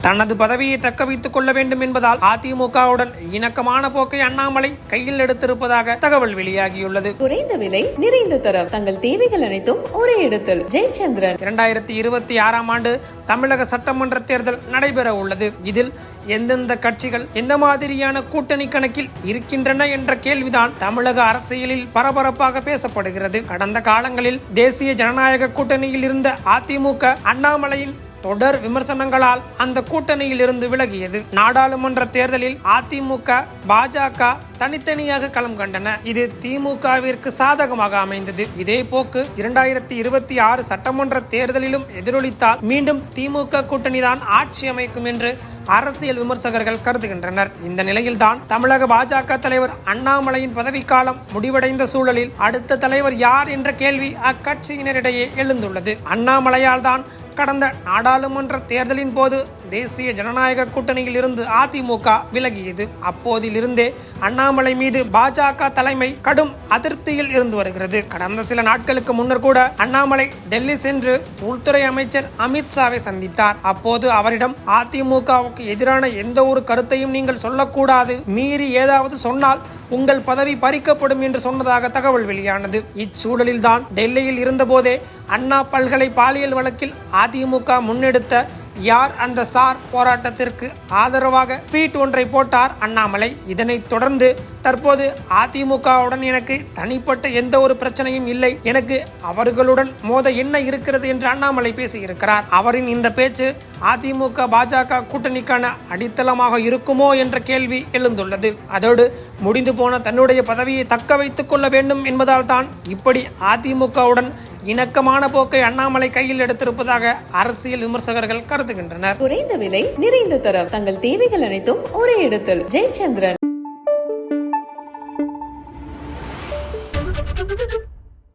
தனது பதவியை தக்க வைத்துக் கொள்ள வேண்டும் என்பதால் அதிமுகவுடன் இணக்கமான போக்கை அண்ணாமலை கையில் எடுத்திருப்பதாக தகவல் வெளியாகியுள்ளது. குறைந்த விலை நிறைந்த தரம், தங்கள் தேவைகள் அனைத்தும் ஒரே இடத்தில். ஜெயச்சந்திரன். 2026 ஆண்டு தமிழக சட்டமன்ற தேர்தல் நடைபெற உள்ளது. இதில் எந்தெந்த கட்சிகள் எந்த மாதிரியான கூட்டணி கணக்கில் இருக்கின்றன என்ற கேள்விதான் தமிழக அரசியலில் பரபரப்பாக பேசப்படுகிறது. கடந்த காலங்களில் தேசிய ஜனநாயக கூட்டணியில் இருந்த அதிமுக அண்ணாமலையின் தொடர் விமர்சனங்களால் அந்த கூட்டணியில் இருந்து விலகியது. நாடாளுமன்ற தேர்தலில் அதிமுக பாஜக தனித்தனியாக களம் கண்டன. இது திமுகவிற்கு சாதகமாக அமைந்தது. இதே போக்கு 2026 சட்டமன்ற தேர்தலிலும் எதிரொலித்தால் மீண்டும் திமுக கூட்டணிதான் ஆட்சி அமைக்கும் என்று அரசியல் விமர்சகர்கள் கருதுகின்றனர். இந்த நிலையில்தான் தமிழக பாஜக தலைவர் அண்ணாமலையின் பதவிக்காலம் முடிவடைந்த சூழலில் அடுத்த தலைவர் யார் என்ற கேள்வி அக்கட்சியினரிடையே எழுந்துள்ளது. அண்ணாமலையால் தான் கடந்த நாடாளுமன்ற தேர்தலின் போது தேசிய ஜனநாயக கூட்டணியில் இருந்து அதிமுக விலகியது. அப்போதிலிருந்தே அண்ணாமலை மீது பாஜக தலைமை கடும் அதிருப்தியில் இருந்து வருகிறது. கடந்த சில நாட்களுக்கு முன்னர் கூட அண்ணாமலை டெல்லி சென்று உள்துறை அமைச்சர் அமித்ஷாவை சந்தித்தார். அப்போது அவரிடம் அதிமுகவுக்கு எதிரான எந்த ஒரு கருத்தையும் நீங்கள் சொல்லக்கூடாது, மீறி ஏதாவது சொன்னால் உங்கள் பதவி பறிக்கப்படும் என்று சொன்னதாக தகவல் வெளியானது. இச்சூழலில் தான் டெல்லியில் இருந்தபோதே அண்ணா பல்கலை பாலியல் வழக்கில் அதிமுக முன்னெடுத்த யார் அந்த சார் போராட்டத்திற்கு ஆதரவாக ட்வீட் ஒன்றை போட்டார் அண்ணாமலை. இதனைத் தொடர்ந்து தற்போது அதிமுகவுடன் எனக்கு தனிப்பட்ட எந்த ஒரு பிரச்சனையும் இல்லை, எனக்கு அவர்களுடன் மோத என்ன இருக்கிறது என்று அண்ணாமலை பேசியிருக்கிறார். அவரின் இந்த பேச்சு அதிமுக பாஜக கூட்டணிக்கான அடித்தளமாக இருக்குமோ என்ற கேள்வி எழுந்துள்ளது. அதோடு முடிந்து போன தன்னுடைய பதவியை தக்க வைத்துக் கொள்ள வேண்டும் என்பதால் தான் இப்படி அதிமுகவுடன் இணக்கமான போக்கை அண்ணாமலை கையில் எடுத்திருப்பதாக அரசியல் விமர்சகர்கள் கருதுகின்றனர். குறைந்த விலை நிறைந்த தரம், தங்கள் தேவைகள் அனைத்தும் ஒரே இடத்தில். ஜெயச்சந்திரன்.